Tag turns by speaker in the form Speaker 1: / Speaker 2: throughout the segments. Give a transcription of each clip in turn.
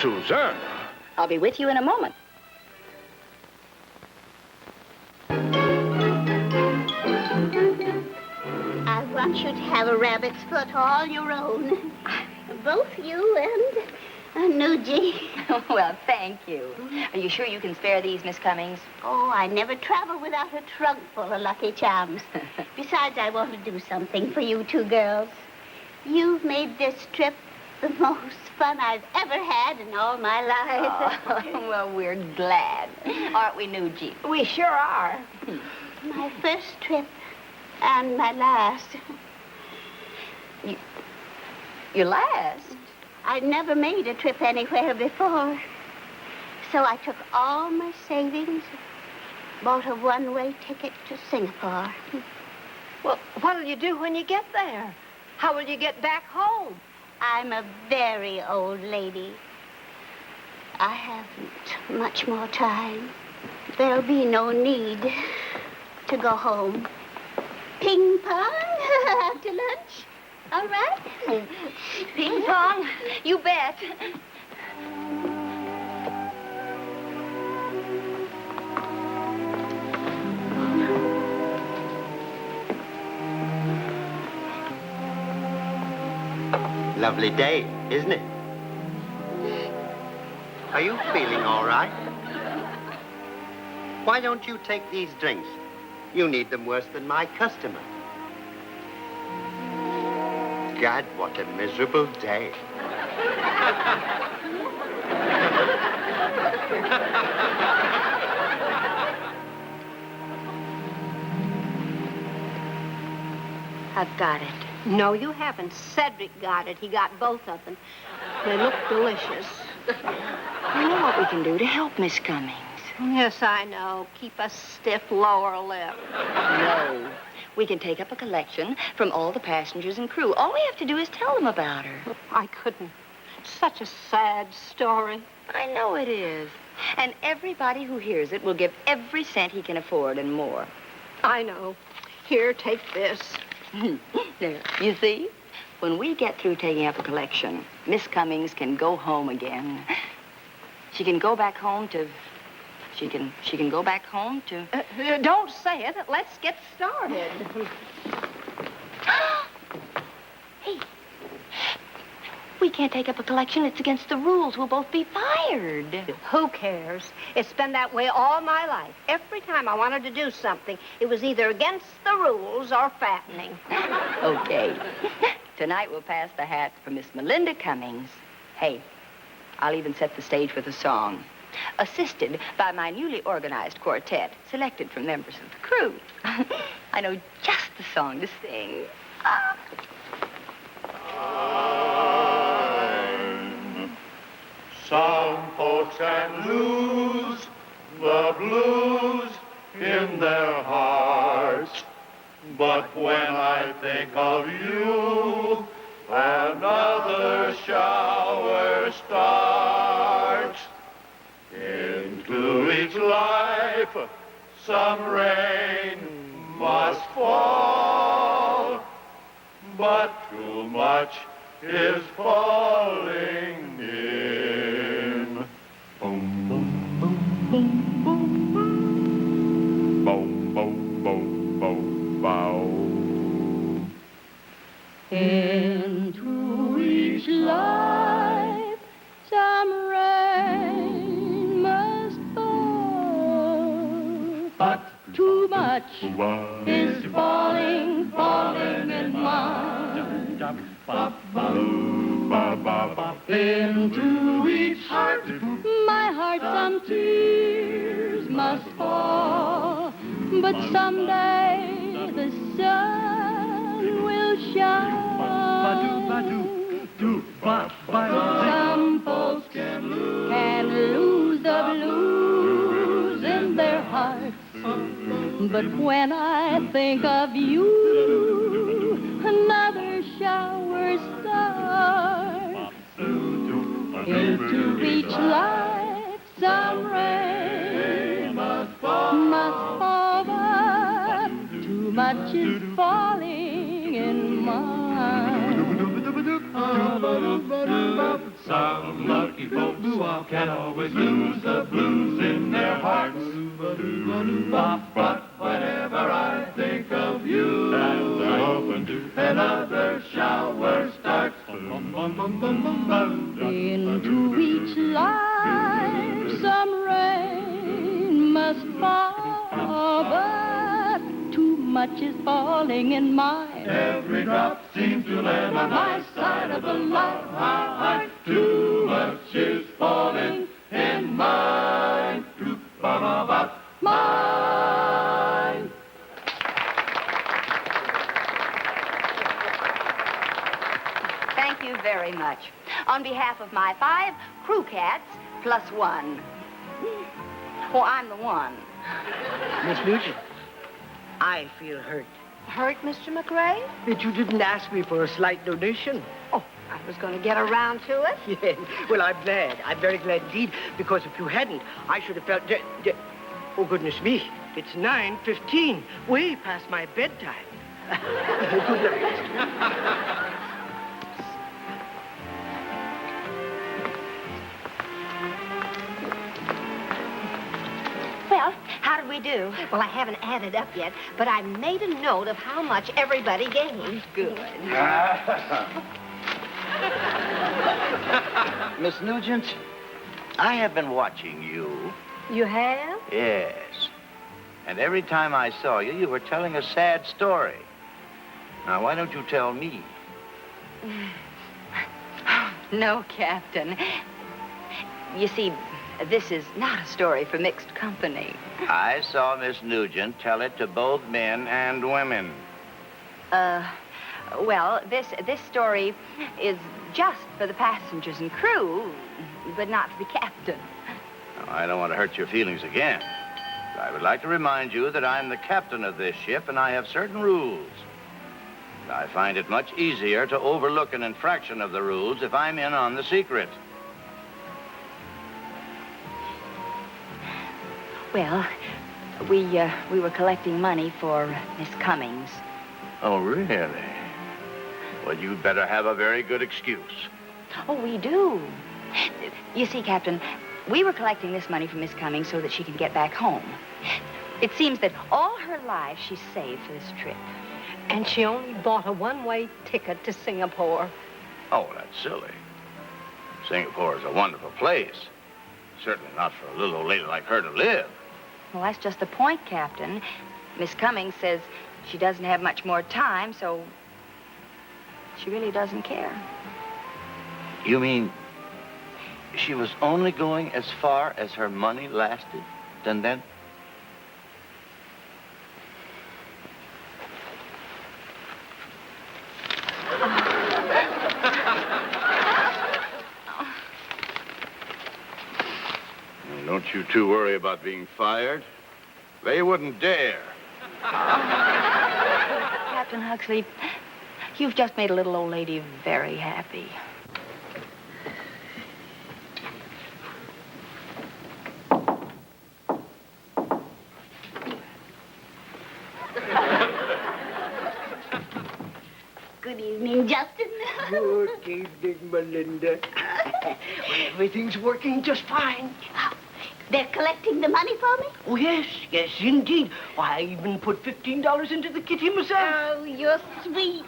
Speaker 1: Susanna.
Speaker 2: I'll be with you in a moment.
Speaker 3: I want you to have a rabbit's foot all your own. Both you and Nugie.
Speaker 2: Well, thank you. Are you sure you can spare these, Miss Cummings?
Speaker 3: Oh, I never travel without a trunk full of Lucky Charms. Besides, I want to do something for you two girls. You've made this trip the most fun I've ever had in all my life.
Speaker 2: Oh, well, we're glad. Aren't we, Nugie?
Speaker 4: We sure are.
Speaker 3: My first trip and my last.
Speaker 2: Your last?
Speaker 3: I'd never made a trip anywhere before. So I took all my savings, bought a one-way ticket to Singapore.
Speaker 4: Well, what'll you do when you get there? How will you get back home?
Speaker 3: I'm a very old lady. I haven't much more time. There'll be no need to go home. Ping pong after lunch. All right?
Speaker 2: Ping pong? You bet.
Speaker 5: Lovely day, isn't it? Are you feeling all right? Why don't you take these drinks? You need them worse than my customer. God, what a miserable day.
Speaker 2: I've got it.
Speaker 4: No, you haven't. Cedric got it. He got both of them. They look delicious.
Speaker 2: You know what we can do to help Miss Cummings?
Speaker 4: Yes, I know. Keep a stiff lower lip.
Speaker 2: No. We can take up a collection from all the passengers and crew. All we have to do is tell them about her.
Speaker 4: I couldn't. Such a sad story.
Speaker 2: I know it is. And everybody who hears it will give every cent he can afford and more.
Speaker 4: I know. Here, take this.
Speaker 2: There. You see? When we get through taking up a collection, Miss Cummings can go home again. She can go back home to... She can go back home to...
Speaker 4: Don't say it. Let's get started.
Speaker 2: Hey. We can't take up a collection. It's against the rules. We'll both be fired.
Speaker 4: Who cares? It's been that way all my life. Every time I wanted to do something, it was either against the rules or fattening.
Speaker 2: Okay. Tonight we'll pass the hat for Miss Melinda Cummings. Hey, I'll even set the stage with a song. Assisted by my newly organized quartet, selected from members of the crew. I know just the song to sing.
Speaker 6: Some folks can lose the blues in their hearts, but when I think of you, another shower starts. Into each life, some rain must fall, but too much is falling in. Boom, boom, boom, boom, boom, boom. Boom, boom, boom, boom, bow.
Speaker 3: Into each life, some rain must fall, but too much is falling, falling in mine. Into each heart, my heart, some tears must fall, but someday the sun will shine. Some folks can lose the blues in their hearts, but when I think of you, another shower starts. Into each life, some rain must fall, but too much is falling in mine.
Speaker 6: Some lucky folks can always lose the blues in their hearts. But whenever I think of you, and I often do, another shower starts.
Speaker 1: Into each life some rain must fall, but too much is falling in mine.
Speaker 6: Every drop seems to land on my side of the love heart. Too much is falling in mine. Mine.
Speaker 2: Thank you very much. On behalf of my 5 crew cats plus 1. Oh, I'm the one.
Speaker 7: Miss Nugent, I feel hurt
Speaker 4: Hurt, Mr. McRae?
Speaker 7: that you didn't ask me for a slight donation.
Speaker 4: Oh, I was going to get around to it.
Speaker 7: Yes, well, I'm glad. I'm very glad indeed, because if you hadn't, I should have felt... Oh, goodness me, it's 9:15, way past my bedtime. Good night.
Speaker 2: Well, how did we do?
Speaker 4: Well, I haven't added up yet, but I made a note of how much everybody gave.
Speaker 2: Good.
Speaker 5: Miss Nugent, I have been watching you.
Speaker 4: You have?
Speaker 5: Yes. And every time I saw you, you were telling a sad story. Now, why don't you tell me?
Speaker 2: No, Captain. You see, this is not a story for mixed company.
Speaker 5: I saw Miss Nugent tell it to both men and women.
Speaker 2: Well, this story is just for the passengers and crew, but not for the captain.
Speaker 5: Now, I don't want to hurt your feelings again. I would like to remind you that I'm the captain of this ship, and I have certain rules. I find it much easier to overlook an infraction of the rules if I'm in on the secret.
Speaker 2: Well, we were collecting money for Miss Cummings.
Speaker 5: Oh, really? Well, you'd better have a very good excuse.
Speaker 2: Oh, we do. You see, Captain, we were collecting this money for Miss Cummings so that she can get back home. It seems that all her life she's saved for this trip.
Speaker 4: And she only bought a one-way ticket to Singapore.
Speaker 5: Oh, that's silly. Singapore is a wonderful place. Certainly not for a little old lady like her to live.
Speaker 2: Well, that's just the point, Captain. Miss Cummings says she doesn't have much more time, so she really doesn't care.
Speaker 5: You mean she was only going as far as her money lasted, and then... Don't you two worry about being fired. They wouldn't dare.
Speaker 2: Captain Huxley, you've just made a little old lady very happy.
Speaker 3: Good evening, Justin.
Speaker 7: Good evening, Melinda. Well, everything's working just fine.
Speaker 3: They're collecting the money for me?
Speaker 7: Oh, yes, indeed. Why, I even put $15 into the kitty myself.
Speaker 3: Oh, you're sweet.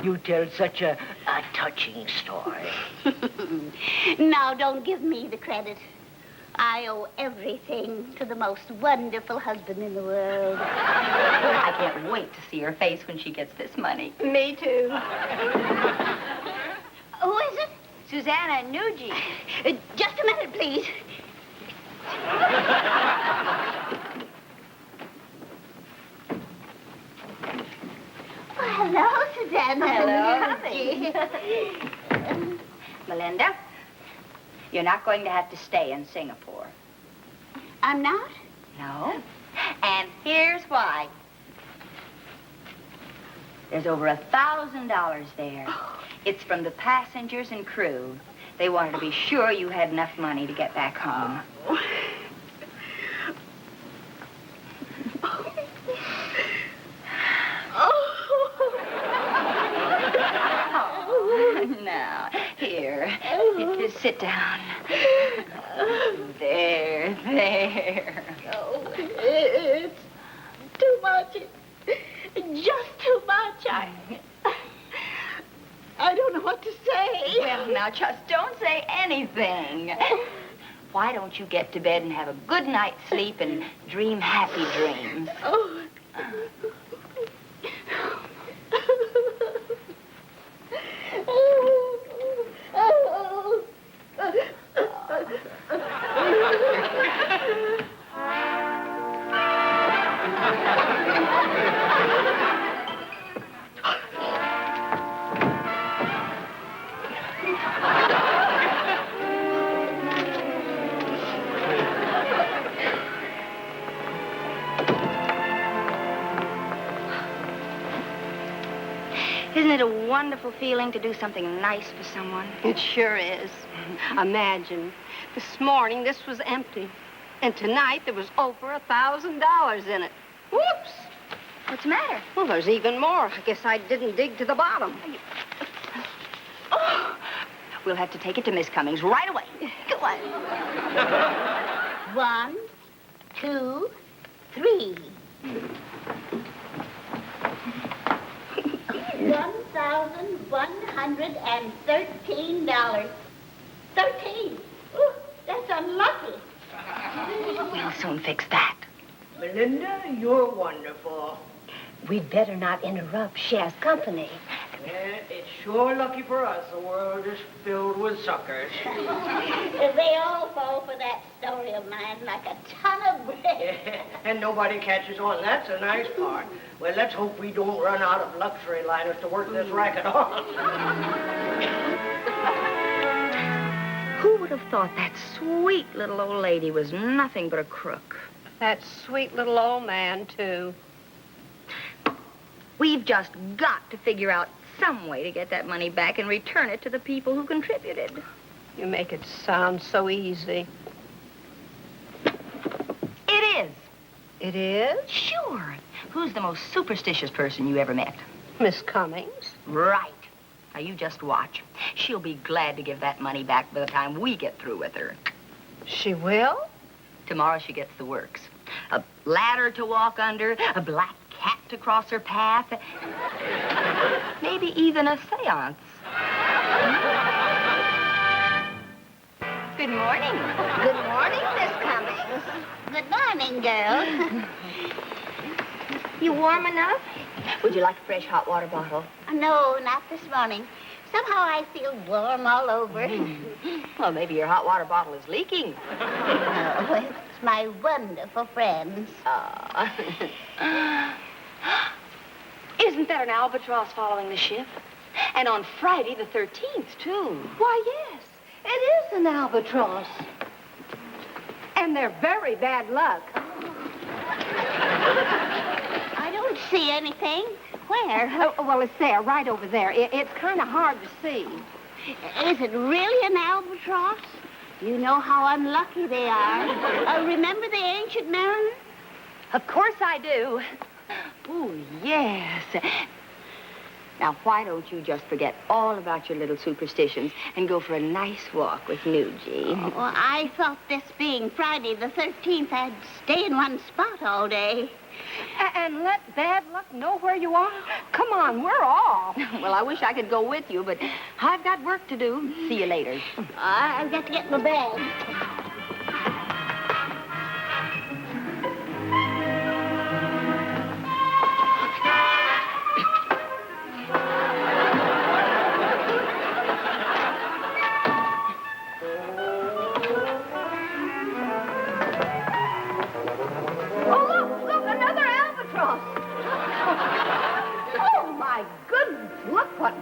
Speaker 7: You tell such a touching story.
Speaker 3: Now, don't give me the credit. I owe everything to the most wonderful husband in the world.
Speaker 2: I can't wait to see her face when she gets this money.
Speaker 4: Me too.
Speaker 3: Who is it?
Speaker 2: Susanna and Nugie.
Speaker 3: Just a minute, please. Oh, hello, Susanna.
Speaker 2: Hello. Melinda, you're not going to have to stay in Singapore.
Speaker 3: I'm not?
Speaker 2: No. And here's why. There's over $1,000 there. It's from the passengers and crew. They wanted to be sure you had enough money to get back home. Oh, sit down. There.
Speaker 3: Oh, it's too much. Just too much. I don't know what to say.
Speaker 2: Well, now, just don't say anything. Why don't you get to bed and have a good night's sleep and dream happy dreams?
Speaker 3: Oh.
Speaker 2: Isn't it a wonderful feeling to do something nice for someone?
Speaker 4: It sure is. Imagine, this morning this was empty. And tonight there was over $1,000 in it. Whoops!
Speaker 2: What's the matter?
Speaker 4: Well, there's even more. I guess I didn't dig to the bottom.
Speaker 2: Oh, we'll have to take it to Miss Cummings right away. Go on.
Speaker 3: 1, 2, 3. $1,113. 13. Ooh, that's unlucky.
Speaker 2: We'll soon fix that.
Speaker 7: Melinda, you're wonderful.
Speaker 4: We'd better not interrupt Cher's company.
Speaker 7: Yeah, it's sure lucky for us. The world is filled with suckers.
Speaker 3: They all fall for that story of mine like a ton of bread.
Speaker 7: And nobody catches on. That's a nice part. Well, let's hope we don't run out of luxury liners to work this racket on.
Speaker 2: Who would have thought that sweet little old lady was nothing but a crook?
Speaker 4: That sweet little old man, too.
Speaker 2: We've just got to figure out some way to get that money back and return it to the people who contributed.
Speaker 4: You make it sound so easy.
Speaker 2: It is.
Speaker 4: It is?
Speaker 2: Sure. Who's the most superstitious person you ever met?
Speaker 4: Miss Cummings.
Speaker 2: Right. Now, you just watch. She'll be glad to give that money back by the time we get through with her.
Speaker 4: She will?
Speaker 2: Tomorrow she gets the works. A ladder to walk under, a black cat to cross her path, maybe even a seance. Good morning.
Speaker 3: Good morning, Miss Cummings. Good morning, girl.
Speaker 2: You warm enough? Would you like a fresh hot water bottle?
Speaker 3: No, not this morning. Somehow I feel warm all over.
Speaker 2: Well, maybe your hot water bottle is leaking.
Speaker 3: No, it's my wonderful friends.
Speaker 2: Isn't that an albatross following the ship? And on Friday the 13th, too.
Speaker 4: Why, yes. It is an albatross. And they're very bad luck.
Speaker 3: I don't see anything. Where?
Speaker 4: Well, it's there, right over there. It's kind of hard to see.
Speaker 3: Is it really an albatross? You know how unlucky they are. Remember the ancient mariner?
Speaker 2: Of course I do. Oh, yes. Now, why don't you just forget all about your little superstitions and go for a nice walk with Nugie?
Speaker 3: Oh, well, I thought this being Friday the 13th, I'd stay in one spot all day.
Speaker 4: And let bad luck know where you are? Come on, we're off.
Speaker 2: Well, I wish I could go with you, but I've got work to do. See you later.
Speaker 3: I've got to get my bag.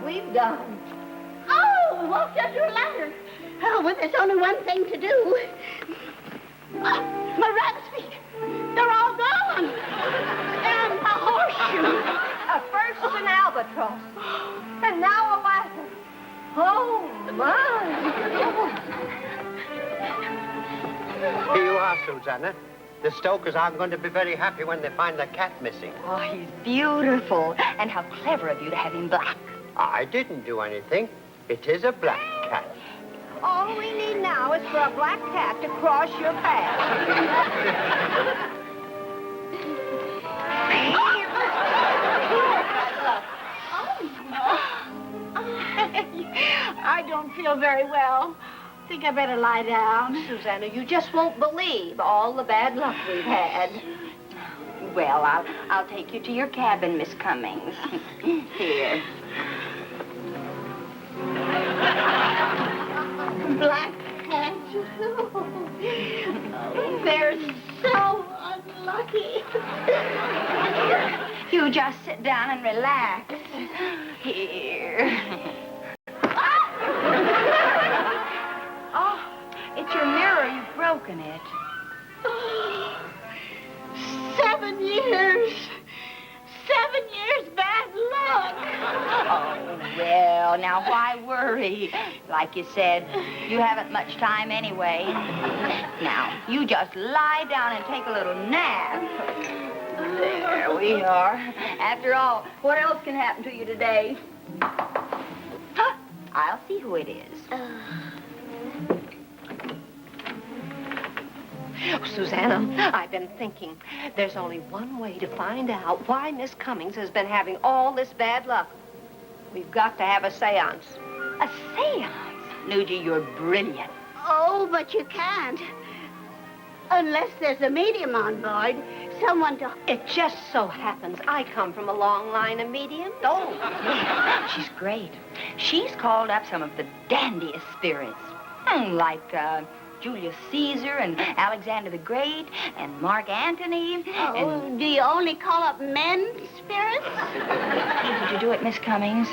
Speaker 4: We've done.
Speaker 3: Oh, walked under a ladder. Oh, well, there's only one thing to do. Oh, my rabbit's feet. They're all gone. And my horseshoe.
Speaker 4: First an albatross. And now a ladder. Oh, my.
Speaker 8: Here you are, Susanna. The Stokers aren't going to be very happy when they find the cat missing.
Speaker 2: Oh, he's beautiful. And how clever of you to have him black.
Speaker 8: I didn't do anything. It is a black cat.
Speaker 4: All we need now is for a black cat to cross your path.
Speaker 3: I don't feel very well. Think I better lie down.
Speaker 4: Susanna, you just won't believe all the bad luck we've had.
Speaker 2: Well, I'll take you to your cabin, Miss Cummings. Here.
Speaker 3: Black cats. Oh, they're so unlucky.
Speaker 2: You just sit down and relax. Here. Oh, it's your mirror. You've broken it.
Speaker 3: 7 years. 7 years bad luck.
Speaker 2: Oh, well, now why worry? Like you said, you haven't much time anyway. Now, you just lie down and take a little nap. There we are. After all, what else can happen to you today? Huh, I'll see who it is.
Speaker 4: Oh, Susanna, I've been thinking. There's only one way to find out why Miss Cummings has been having all this bad luck. We've got to have a seance.
Speaker 2: A seance? Nugie, you're brilliant.
Speaker 3: Oh, but you can't. Unless there's a medium on board. Someone to...
Speaker 4: It just so happens I come from a long line of mediums.
Speaker 2: Oh, yeah, she's great. She's called up some of the dandiest spirits. Like, Julius Caesar and Alexander the Great and Mark Antony.
Speaker 3: Oh, do you only call up men's spirits?
Speaker 2: Would you do it, Miss Cummings?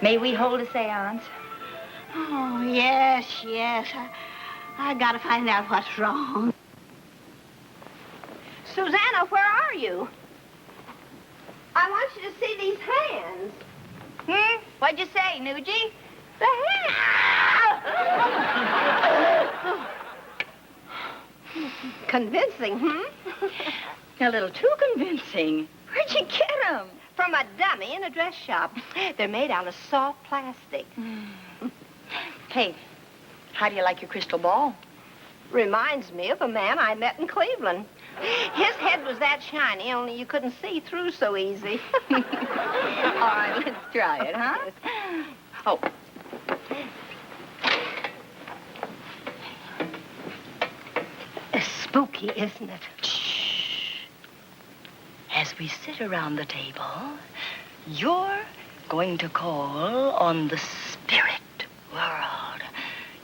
Speaker 2: May we hold a seance?
Speaker 3: Oh, yes. I gotta find out what's wrong.
Speaker 4: Susanna, where are you? I want you to see these hands.
Speaker 2: What'd you say, Nugie?
Speaker 4: The hands. Convincing,
Speaker 2: A little too convincing. Where'd you get them?
Speaker 4: From a dummy in a dress shop. They're made out of soft plastic.
Speaker 2: Hey, how do you like your crystal ball?
Speaker 4: Reminds me of a man I met in Cleveland. His head was that shiny, only you couldn't see through so easy.
Speaker 2: All right, let's try it, huh? Oh.
Speaker 4: Spooky, isn't it?
Speaker 2: Shh. As we sit around the table, you're going to call on the spirit world.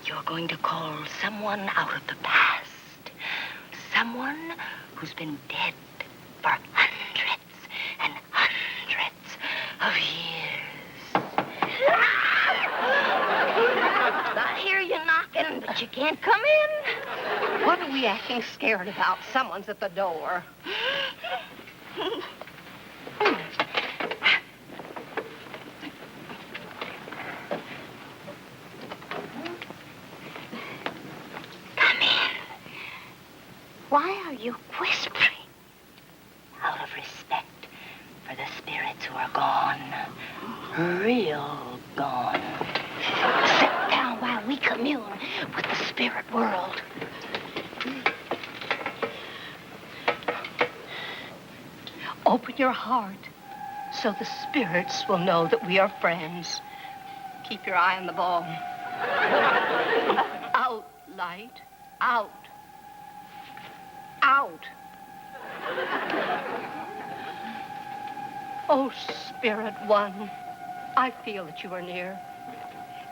Speaker 2: You're going to call someone out of the past. Someone who's been dead for hundreds and hundreds of years. I hear you knocking, but you can't come in.
Speaker 4: What are we acting scared about? Someone's at the door.
Speaker 3: Why are you whispering?
Speaker 2: Out of respect for the spirits who are gone. Real gone. Sit down while we commune with the spirit world.
Speaker 4: Open your heart so the spirits will know that we are friends. Keep your eye on the ball. Out, light. Out. Out. Oh, Spirit One, I feel that you are near.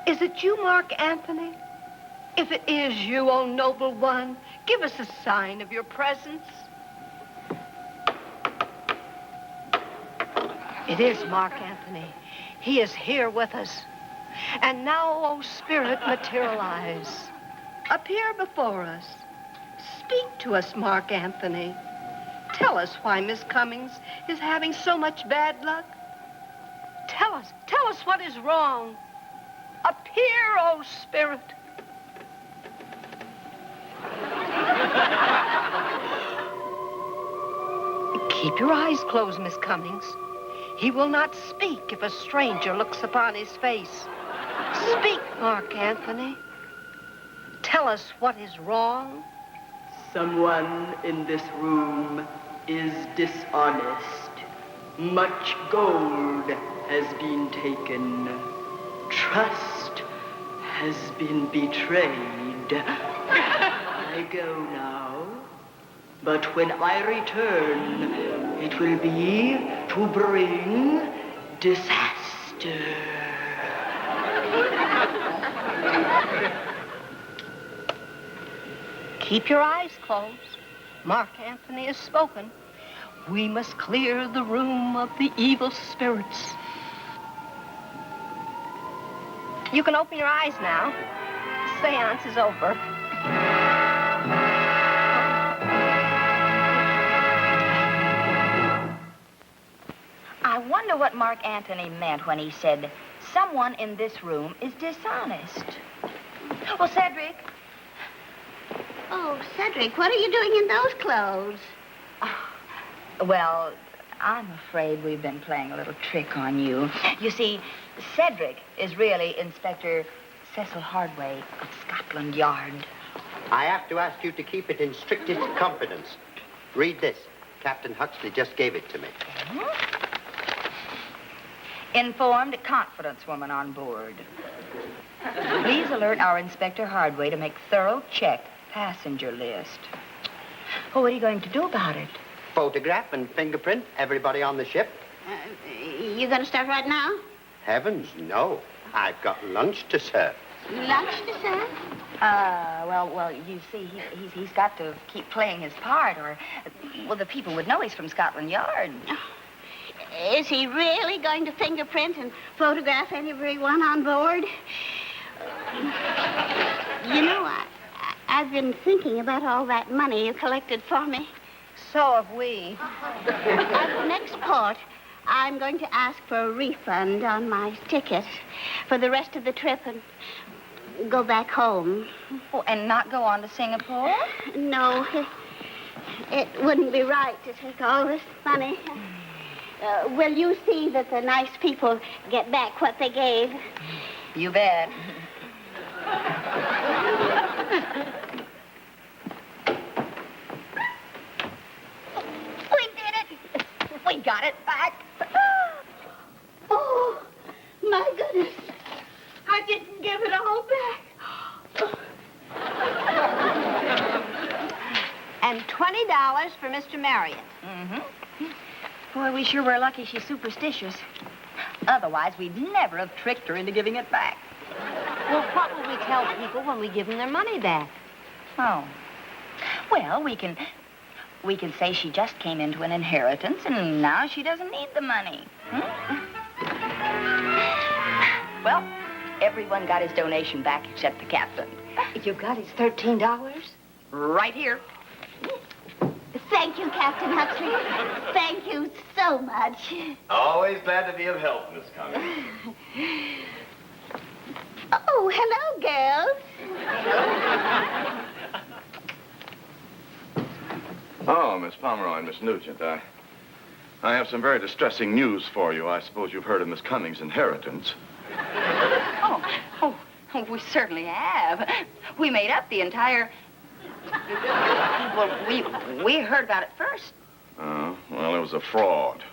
Speaker 4: Is it you, Mark Anthony? If it is you, oh noble one, give us a sign of your presence. It is Mark Anthony. He is here with us. And now, oh Spirit, materialize. Appear before us. Speak to us, Mark Anthony. Tell us why Miss Cummings is having so much bad luck. Tell us what is wrong. Appear, oh Spirit. Keep your eyes closed, Miss Cummings. He will not speak if a stranger looks upon his face. Speak, Mark Anthony. Tell us what is wrong.
Speaker 9: Someone in this room is dishonest. Much gold has been taken. Trust has been betrayed. I go now, but when I return, it will be to bring disaster.
Speaker 4: Keep your eyes closed. Mark Anthony has spoken. We must clear the room of the evil spirits. You can open your eyes now. The seance is over.
Speaker 2: I wonder what Mark Anthony meant when he said, someone in this room is dishonest. Well, Cedric.
Speaker 3: Oh, Cedric, what are you doing in those clothes?
Speaker 2: Well, I'm afraid we've been playing a little trick on you. You see, Cedric is really Inspector Cecil Hardway of Scotland Yard.
Speaker 8: I have to ask you to keep it in strictest confidence. Read this. Captain Huxley just gave it to me.
Speaker 2: Informed confidence woman on board. Please alert our Inspector Hardway to make thorough check passenger list. Well, what are you going to do about it?
Speaker 8: Photograph and fingerprint everybody on the ship.
Speaker 3: You gonna start right now?
Speaker 8: Heavens, no. I've got lunch to serve.
Speaker 3: Lunch to serve?
Speaker 2: Well, you see, he's got to keep playing his part, or, well, the people would know he's from Scotland Yard.
Speaker 3: Is he really going to fingerprint and photograph everyone on board? You know, I've been thinking about all that money you collected for me.
Speaker 4: So have we.
Speaker 3: At the next port, I'm going to ask for a refund on my ticket for the rest of the trip and go back home.
Speaker 2: Oh, and not go on to Singapore?
Speaker 3: No, it wouldn't be right to take all this money. Will you see that the nice people get back what they gave?
Speaker 2: You bet.
Speaker 3: We did it!
Speaker 2: We got it back.
Speaker 3: Oh, my goodness. I didn't give it all back.
Speaker 4: And $20 for Mr. Marriott.
Speaker 2: Mm-hmm. Boy, we sure were lucky she's superstitious. Otherwise, we'd never have tricked her into giving it back.
Speaker 4: Well, what will we tell people when we give them their money back?
Speaker 2: Oh. Well, we can say she just came into an inheritance and now she doesn't need the money. Well, everyone got his donation back except the captain.
Speaker 4: You got his $13?
Speaker 2: Right here.
Speaker 3: Thank you, Captain Huxley. Thank you so much.
Speaker 5: Always glad to be of help, Miss Cummings.
Speaker 3: Oh, hello, girls.
Speaker 10: Oh, Miss Pomeroy and Miss Nugent, I have some very distressing news for you. I suppose you've heard of Miss Cummings' inheritance.
Speaker 2: Oh, we certainly have. We made up the entire... Well, we heard about it first.
Speaker 10: Oh, well, it was a fraud.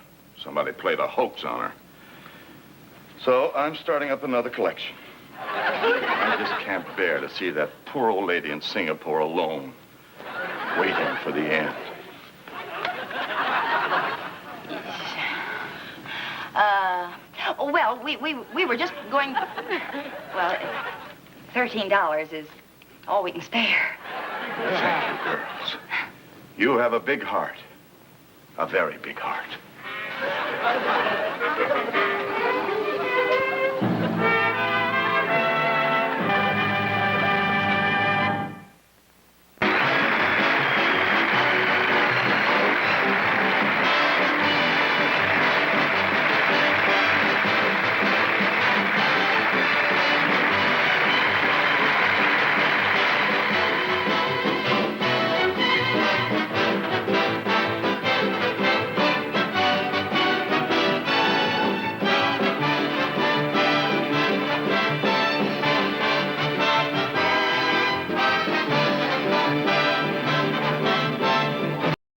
Speaker 10: Somebody played a hoax on her. So I'm starting up another collection. I just can't bear to see that poor old lady in Singapore alone, waiting for the end.
Speaker 2: Well, we were just going... Well, $13 is all we can spare.
Speaker 10: Thank you, girls. You have a big heart. A very big heart.